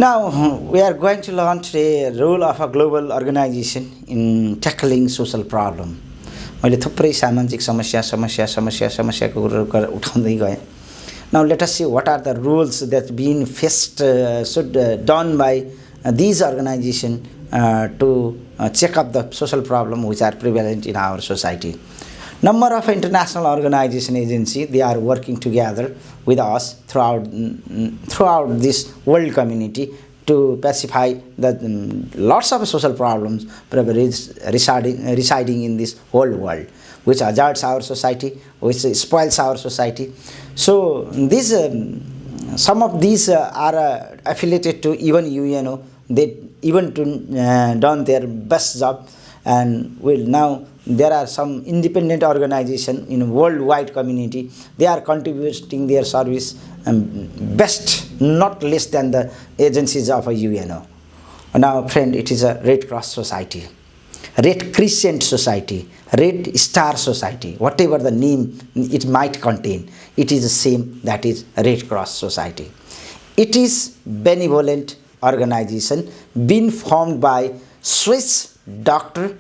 Now, we are going to launch a role of a global organization in tackling social problem. मैले थुप्रै सामाजिक समस्याको कुरो उठाउँदै गएँ. Now let us see what are the roles that being faced should done by these organizations to check up the social problem which are prevalent in our society. Number of international organization agencies, they are working together with us throughout this world community to pacify the lots of social problems residing in this whole world, which hazards our society, which spoils our society. So these some of these are affiliated to even UNO. They even done their best job, and will now there are some independent organization in worldwide community. They are contributing their service best, not less than the agencies of a UNO. Now, friend, it is a Red Cross Society, Red Crescent Society, Red Star Society, whatever the name it might contain, it is the same, that is Red Cross Society. It is benevolent organization being formed by Swiss doctor,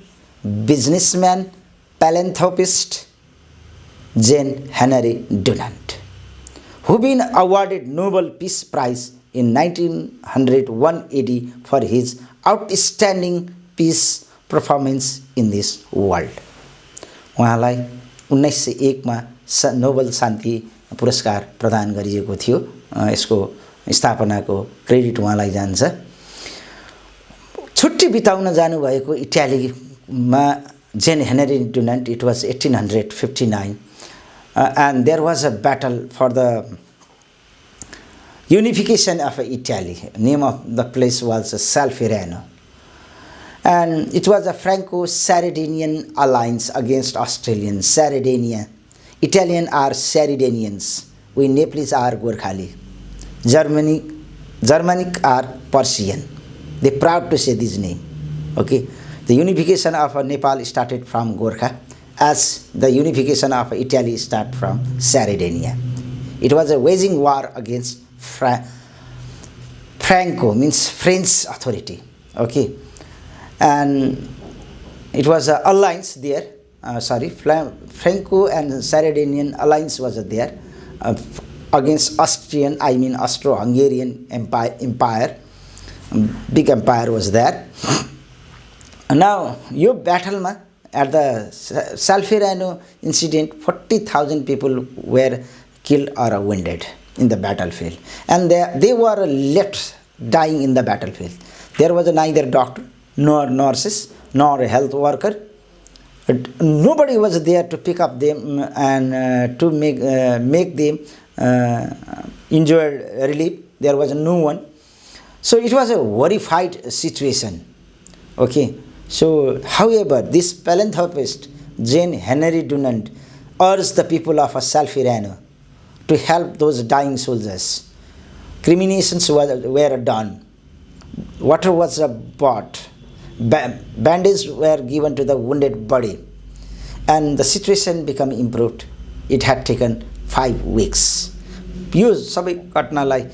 businessman, philanthropist Jane Henry Dunant, who been awarded Nobel Peace Prize in 1980 for his outstanding peace performance in this world. उहाँलाई 1901 मा Nobel शान्ति पुरस्कार प्रदान गरिएको थियो. यसको स्थापनाको credit उहाँलाई जान्छ. छुट्टी बिताउन जानुभएको इटालीमा जेन Henry Dunant, it was 1859, and there was a battle for the unification of Italy. Name of the place was Solferino, and it was a Franco-Sardinian alliance against Australian Sardinia. Italian are Sardinians, we Nepalese are Gorkhali, Germanic are Persian. They proud to say this name. Okay, the unification of Nepal started from Gorkha, as the unification of Italy started from Sardinia. It was a waging war against Franco, means French authority. Okay, and it was an alliance there. Franco and Sardinian alliance was there against Austrian, I mean Austro-Hungarian empire. Big empire was there. Now, your battle at the Solferino incident, 40,000 people were killed or wounded in the battlefield, and they were left dying in the battlefield. There was neither doctor, nor nurses, nor a health worker. Nobody was there to pick up them and to make them injured relief. There was no one. So it was a horrified situation. Okay. So, however, this philanthropist Jane Henry Dunant urged the people of Solferino to help those dying soldiers. Cremations were done. Water was bought. Bandages were given to the wounded body, and the situation became improved. It had taken 5 weeks. यो सबै घटनालाई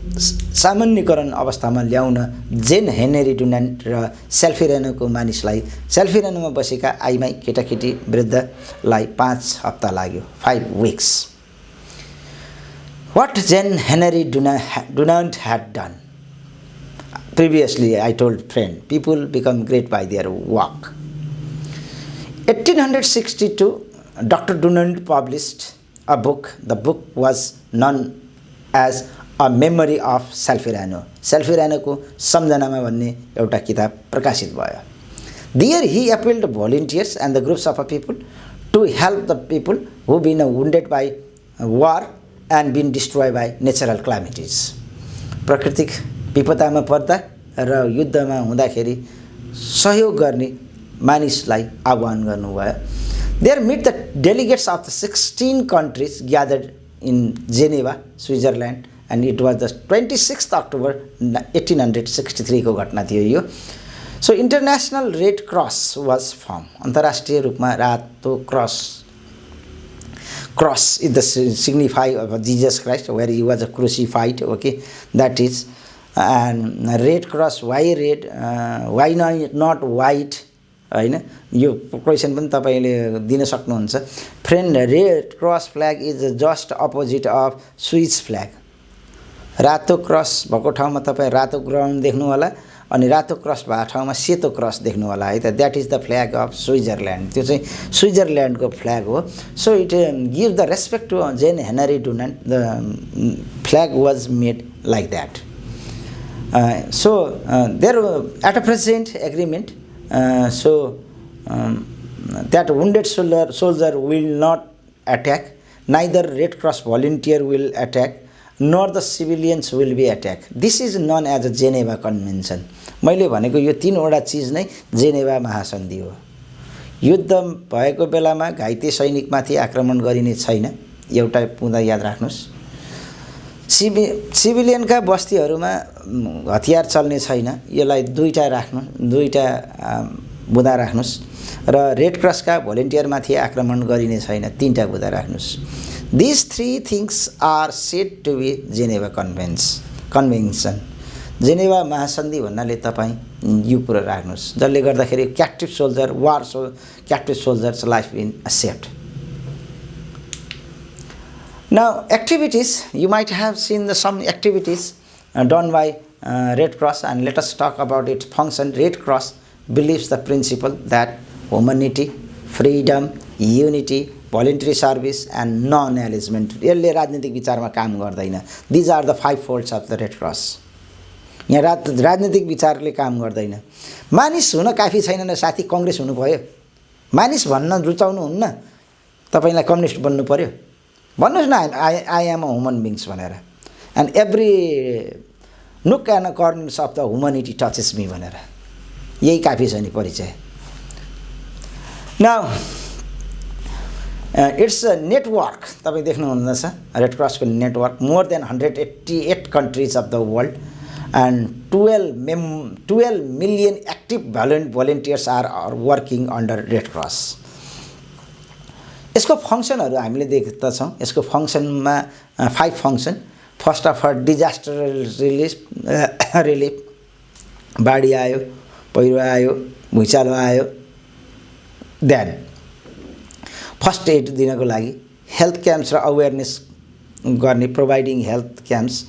सामान्यकरण अवस्थामा ल्याउन जेन Henry Dunant र सेल्फिरेनोको मानिसलाई, सेल्फिरेनोमा बसेका आइमाई केटाकेटी वृद्धलाई 5 हप्ता लाग्यो, 5 weeks. What Jane Henry Dunant had done? Previously, I told friend, people become great by their work. 1862, Dr. Dunant published a book. The book was known as A Memory of Solferino. Solferinoको सम्झनामा भन्ने एउटा किताब प्रकाशित भयो. There he appealed to volunteers and the groups of people to help the people who been wounded by war and been destroyed by natural calamities. प्राकृतिक विपदामा पर्दा र युद्धमा हुँदाखेरि सहयोग गर्ने मानिसलाई आह्वान गर्नुभयो. There meet the delegates of the 16 countries gathered in Geneva, Switzerland, and it was the 26th October 1863 को घटना थियो यो. So International Red Cross was formed. अन्तर्राष्ट्रिय रूपमा रातो cross is the signify of Jesus Christ, where he was crucified. Okay, that is, and red cross why red why not white हैन यो question पनि तपाईले दिन सक्नुहुन्छ friend red cross flag is just opposite of Swiss flag रातो क्रस भएको ठाउँमा तपाई रातो ग्राउन्ड देख्नु होला अनि रातो क्रस भएको ठाउँमा सेतो क्रस देख्नु होला है त that is the flag of Switzerland त्यो चाहिँ स्विजरल्यान्डको फ्ल्याग हो so it give the respect to Jean Henry Dunant the flag was made like that so there at a present agreement so that wounded soldier will not attack neither red cross volunteer will attack nor the civilians will be attacked this is known as a Geneva convention मैले भनेको यो तीनवटा चीज नै जेनेभा महासन्धि हो युद्ध भएको बेलामा घाइते सैनिकमाथि आक्रमण गरिने छैन एउटा पुदा याद राख्नुस् सिभिलियनका बस्तीहरुमा हतियार चल्ने छैन यसलाई दुईटा बुँदा राख्नुस् र रेड क्रसका भोलिन्टियरमाथि आक्रमण गरिने छैन तीनटा बुँदा राख्नुस् These three things are said to be Geneva Convention Geneva महासन्धि भन्नाले तपाई यो कुरा राख्नुस् जसले गर्दाखेरि captive soldier captive soldiers life in safe Now activities you might have seen some activities done by Red Cross and let us talk about its function. Red Cross believes the principle that humanity, freedom, unity, voluntary service and non-alignment यसले राजनीतिक विचारमा काम गर्दैन These are the five folds of the Red Cross यहाँ राजनीतिक विचारले काम गर्दैन मानिस हुन काफी छैन साथी कांग्रेस हुनु भयो मानिस भन्न रुचाउनु हुन्न तपाईलाई कम्युनिस्ट बन्नु पर्यो भन्नुस् न I am a human beings भनेर and every nook and corners of the humanity touches me भनेर यही काफी छ नि परिचय now it's a network तपाई देख्नु हुँदैछ रेड क्रस को network more than 188 countries of the world and 12 million active volunteers are working under Red Cross यसको फंक्सनहरु हामीले देख्दा छौं यसको फंक्सनमा 5 function first of all disaster relief बाढी आयो पहिरो आयो भुइँचालो आयो देन फर्स्ट एड दिनको लागि हेल्थ क्याम्प्स र अवेयरनेस गर्ने प्रोवाइडिङ हेल्थ क्याम्प्स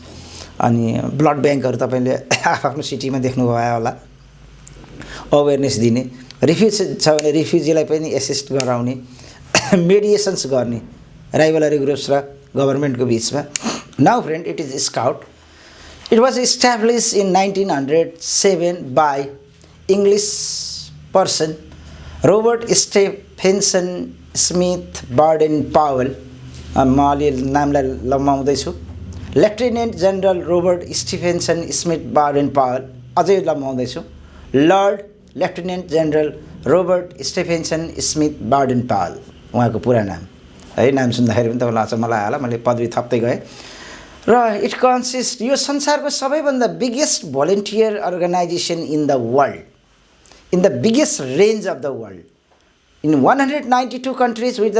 अनि ब्लड बैंकहरु तपाईले आफ्नो सिटीमा देख्नु भयो होला अवेयरनेस दिने रिफ्युजी छ भने रिफ्युजीलाई पनि असिस्ट गराउने mediations गर्ने rivalry groups र government को बीचमा now friend it is scout it was established in 1907 by English person Robert Stephenson Smith Baden Powell मैले नामलाई लम्बाउँदै छु Lieutenant General Robert Stephenson Smith Baden Powell अझै लम्बाउँदै छु Lord Lieutenant General Robert Stephenson Smith Baden Powell उहाँको पूरा नाम है नाम सुन्दाखेरि पनि तपाईलाई अचम्म लाग्यो होला मैले पदवी थप्दै गए र इट कन्सिस्ट यो संसारको सबैभन्दा biggest volunteer organization in the world in the biggest range of the world in 192 countries with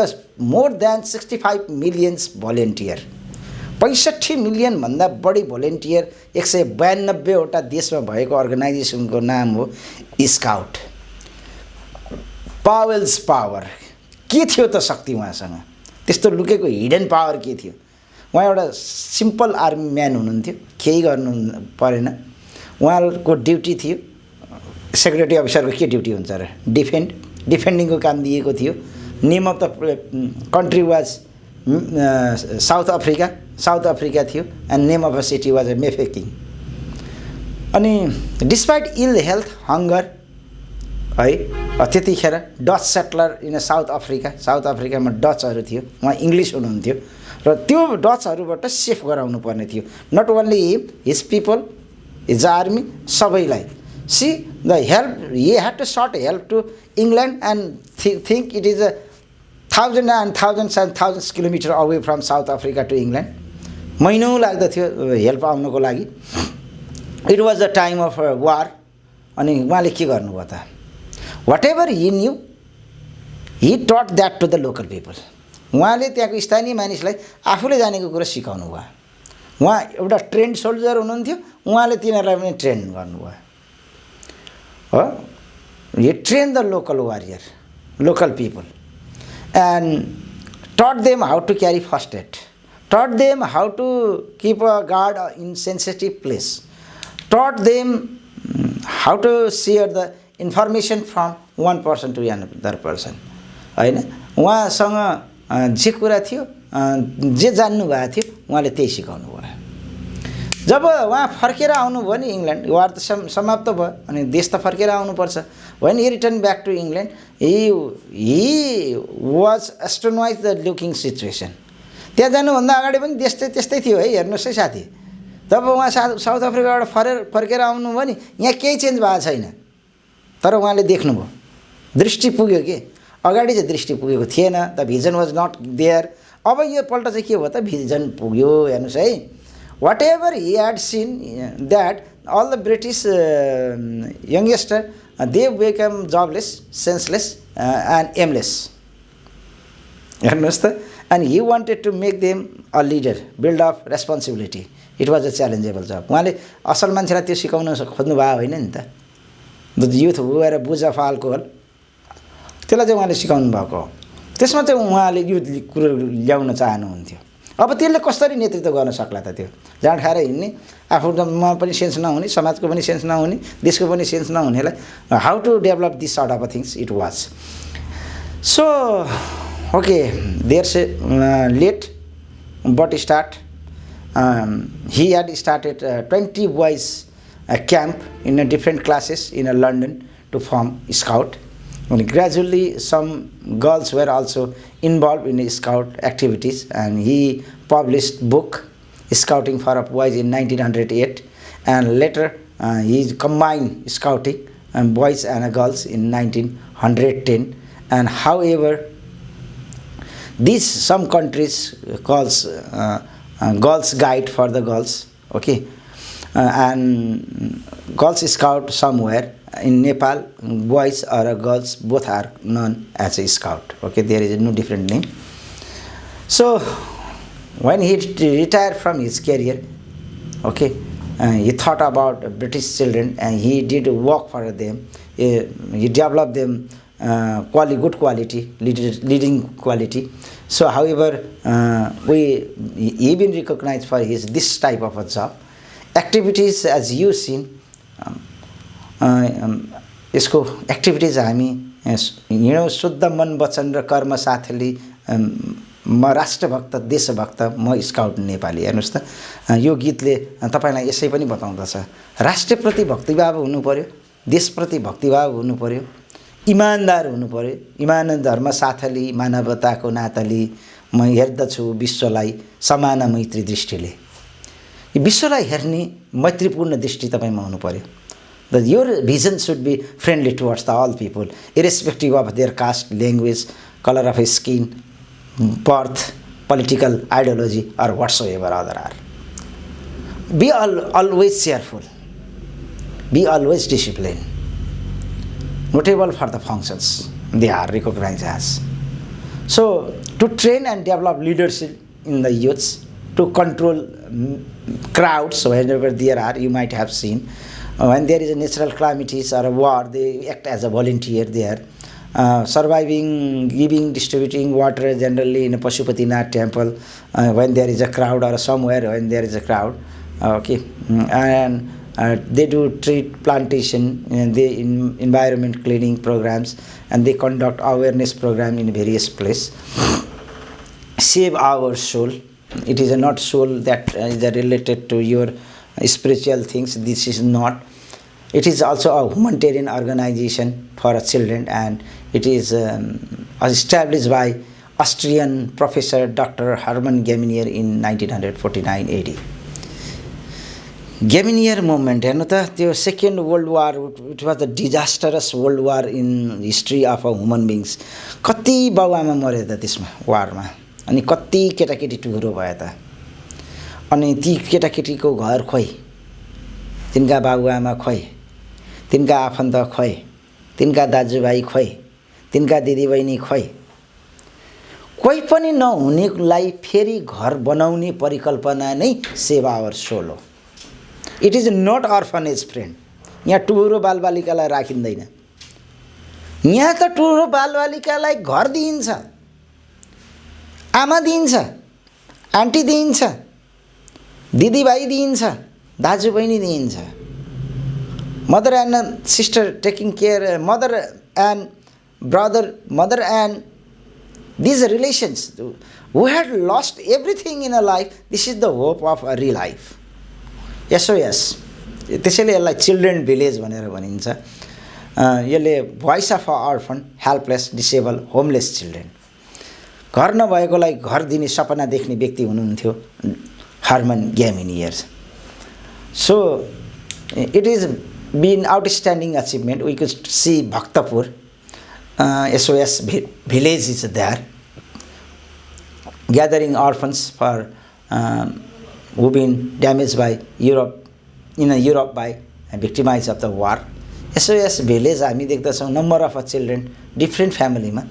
more than 65 million volunteer 65 million भन्दा बढी भोलन्टियर 192 वटा देशमा भएको अर्गनाइजेसनको नाम हो स्काउट पावेल्स पावर के थियो त शक्ति उहाँसँग त्यस्तो लुकेको हिडन पावर के थियो उहाँ एउटा सिम्पल आर्मी म्यान हुनुहुन्थ्यो केही गर्नु परेन उहाँको ड्युटी थियो सेक्युरिटी अफिसरको के ड्युटी हुन्छ र डिफेन्डिङको काम दिएको थियो name of the country was South Africa थियो and name of a city was Mafeking अनि डिस्पाइट इल हेल्थ हंगर है त्यतिखेर डच सेटलर इन साउथ अफ्रिकामा डचहरु थियो उहाँ इंग्लिश हुनुहुन्थ्यो र त्यो डचहरुबाट सेफ गराउनु पर्ने थियो not only his people his army सबैलाई see the help he had to sort help to England and think it is 1000 kilometre away from South Africa to England महिनौं लाग्दथ्यो हेल्प आउनको लागि it was the time of war अनि उहाँले के गर्नुभयो त whatever he knew he taught that to the local people उहाँले त्यहाँको स्थानीय मानिसलाई आफूले जानेको कुरा सिकाउनु भयो उहाँ एउटा ट्रेन्ड सोल्जर हुनुहुन्थ्यो उहाँले तिनीहरूलाई पनि ट्रेन गर्नुभयो हो he trained the local warrior, local people, and taught them how to carry first aid, taught them how to keep a guard in sensitive place, taught them how to share the information from one person to another person. हैन उहाँसँग जे कुरा थियो जे जान्नु भएको थियो उहाँले त्यही सिकाउनु भयो जब उहाँ फर्केर आउनुभयो नि इङ्ल्यान्ड वार त समाप्त भयो अनि देश त फर्केर आउनुपर्छ when he returned back to England he was astonished the looking situation त्यहाँ जानुभन्दा अगाडि पनि त्यस्तै थियो है हेर्नुहोस् है साथी जब उहाँ साउथ अफ्रिकाबाट फर्केर आउनुभयो नि यहाँ केही चेन्ज भएको छैन तर उहाँले देख्नुभयो दृष्टि पुग्यो के अगाडि चाहिँ दृष्टि पुगेको थिएन the vision was not there अब यो पल्ट चाहिँ के भयो त भिजन पुग्यो हेर्नुहोस् है whatever he had seen that all the British youngsters they became jobless, senseless and aimless. And he wanted to make them a leader, build up responsibility. It was a challengeable job. उहाँले असल मान्छेलाई त्यो सिकाउन खोज्नु भयो होइन नि त the youth who were abuse of alcohol त्यसलाई चाहिँ उहाँले सिकाउनु भएको हो त्यसमा चाहिँ उहाँले यो कुरो ल्याउन चाहनुहुन्थ्यो अब त्यसले कसरी नेतृत्व गर्न सक्ला त त्यो जाँड खाएर हिँड्ने आफूमा पनि सेन्स नहुने समाजको पनि सेन्स नहुने देशको पनि सेन्स नहुनेलाई how to develop this sort of things it was so okay there's late but start he had started 20 boys camp in different classes in London to form scout and gradually some girls were also involved in scout activities and he published book Scouting for Boys in 1908 and later he combined scouting and boys and girls in 1910 and however these some countries calls girls guide for the girls okay and girls scout somewhere in Nepal boys or girls both are known as a scout okay there is no different name so when he retired from his career okay he thought about British children and he did work for them he developed them good quality leading quality so however he been recognized for his this type of a job activities as you seen यसको activities हामी हिँडौँ शुद्ध मन वचन र कर्म साथले म राष्ट्रभक्त देशभक्त म स्काउट नेपाली हेर्नुस् त यो गीतले तपाईलाई यसै पनि बताउँदछ राष्ट्रप्रति भक्तिभाव हुनु पर्यो देशप्रति भक्तिभाव हुनु पर्यो इमानदार हुनु पर्यो इमान धर्म साथली मानवताको नाताले म हेर्दछु विश्वलाई समान मैत्री दृष्टिले विश्वलाई हेर्ने मैत्रीपूर्ण दृष्टि तपाईमा हुनु पर्यो that your vision should be friendly towards all people irrespective of their caste language color of skin birth political ideology or whatsoever other are be always cheerful be always disciplined notable for the functions they are recognized as so to train and develop leadership in the youths to control crowds whenever there are you might have seen when there is a natural calamities or a war they act as a volunteer there surviving giving distributing water generally in a Pashupatinath temple when there is a crowd or somewhere when there is a crowd okay and they do treat plantation and they environment cleaning programs and they conduct awareness program in various place save our soul it is not soul that is related to your spiritual things this is not it is also a humanitarian organization for children and it is established by Austrian professor Dr. Hermann Gemmenier in 1949 AD Gemmenier movement हेर्नु त त्यो second world war it was the disastrous world war in history of human beings कति बाउआमा मरे त त्यसमा वारमा अनि कति केटाकेटी टुहुरो भयो त अनि ती केटाकेटीको घर खोइ तिनका बाबुआमा खोइ तिनका आफन्त खोइ तिनका दाजुभाइ खोइ तिनका दिदीबहिनी खोइ कोही पनि नहुनेलाई फेरि घर बनाउने परिकल्पना नै सेवा और सोल हो it is not orphanage friend. यहाँ टुहुरो बालबालिकालाई राखिँदैन। यहाँ त टुहुरो बालबालिकालाई घर दिइन्छ, आमा दिइन्छ, आन्टी दिइन्छ, दिदीभाइ दिइन्छ, दाजुबहिनी दिइन्छ। Mother and sister taking care, mother and brother, mother and these relations who had lost everything in a life, this is the hope of a real life. SOS, त्यसैले यसलाई चिल्ड्रेन भिलेज भनेर भनिन्छ। यसले voice of orphan, helpless, disable, homeless children, घर नभएकोलाई घर दिने सपना देख्ने व्यक्ति हुनुहुन्थ्यो Hermann Gmeiner. So it is been outstanding achievement. We could see Bhaktapur SOS village is there, gathering orphans for who been damaged by Europe by victimized of the war. SOS village हामी देख्दछौँ number of children different फ्यामिलीमा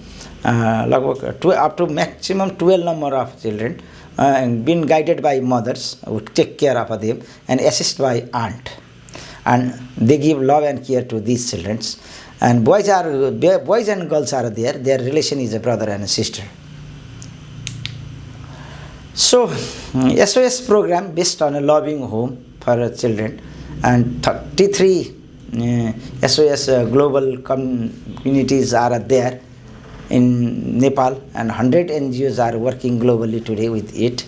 लगभग up to maximum 12 number of children been guided by mothers who take care of them and assist by aunt, and they give love and care to these children. And boys and girls are there. Their relation is a brother and a sister. So SOS program based on a loving home for children, and 33 SOS global communities are there in Nepal, and 100 NGOs are working globally today with it.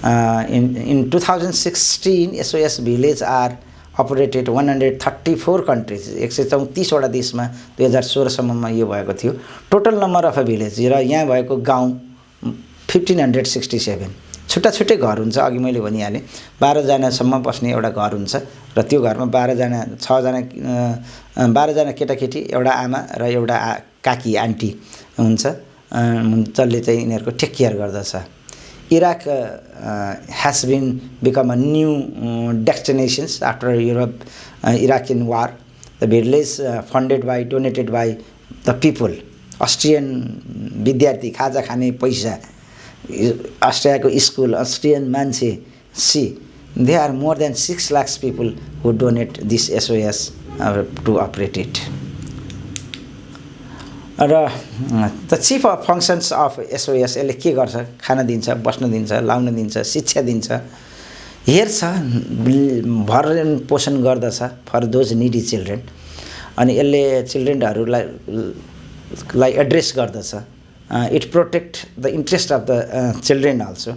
In 2016 SOS village are operated 134 countries, 134 वटा देशमा 2016 सम्ममा यो भएको थियो। Total number of village र यहाँ भएको गाउँ 1567। छुट्टा छुट्टै घर हुन्छ। अघि मैले भनिहालेँ 12 जनासम्म बस्ने एउटा घर हुन्छ र त्यो घरमा 12 जना केटाकेटी, एउटा आमा र एउटा काकी आन्टी हुन्छ, जसले चाहिँ यिनीहरूको टेक केयर गर्दछ। Iraq has become a new destination after Iraqi war. The village donated by the people. Austrian विद्यार्थी खाजा खाने पैसा, अस्ट्रियाको स्कुल, Austrian मान्छे, see, there are more than 6 lakhs people who donate this SOS to operate it. र the chief of functions of SOS यसले के गर्छ? खाना दिन्छ, बस्न दिन्छ, लाउन दिन्छ, शिक्षा दिन्छ, हेर्छ, भरण पोषण गर्दछ फर दोज निडी चिल्ड्रेन। अनि यसले चिल्ड्रेनहरूलाई एड्रेस गर्दछ। It protect the interest of the children also.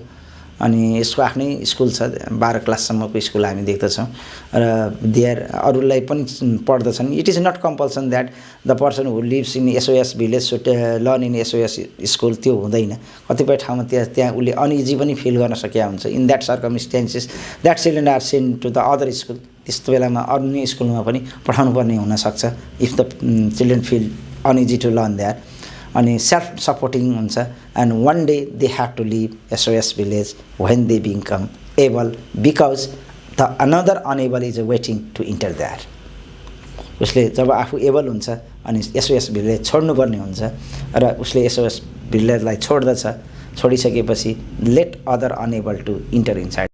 अनि यसको आफ्नै स्कुल छ, 12 क्लाससम्मको स्कुल हामी देख्दछौँ र देयर अरूलाई पनि पढ्दछन्। It is not compulsion that the person who lives in SOS village should learn in SOS school, त्यो हुँदैन। कतिपय ठाउँमा त्यहाँ उसले अनइजी पनि फिल गर्न सकेका हुन्छ। In that circumstances that children are send to the other school. त्यस्तो बेलामा अन्य स्कुलमा पनि पठाउनु पर्ने हुनसक्छ if the children feel uneasy to learn that. अनि सेल्फ सपोर्टिङ हुन्छ। And one day they have to leave SOS village when they become able, because the another unable is waiting to enter that. उसले जब आफू able हुन्छ अनि SOS village छोड्नुपर्ने हुन्छ र उसले SOS भिलेजलाई छोड्दछ। छोडिसकेपछि let other unable to enter inside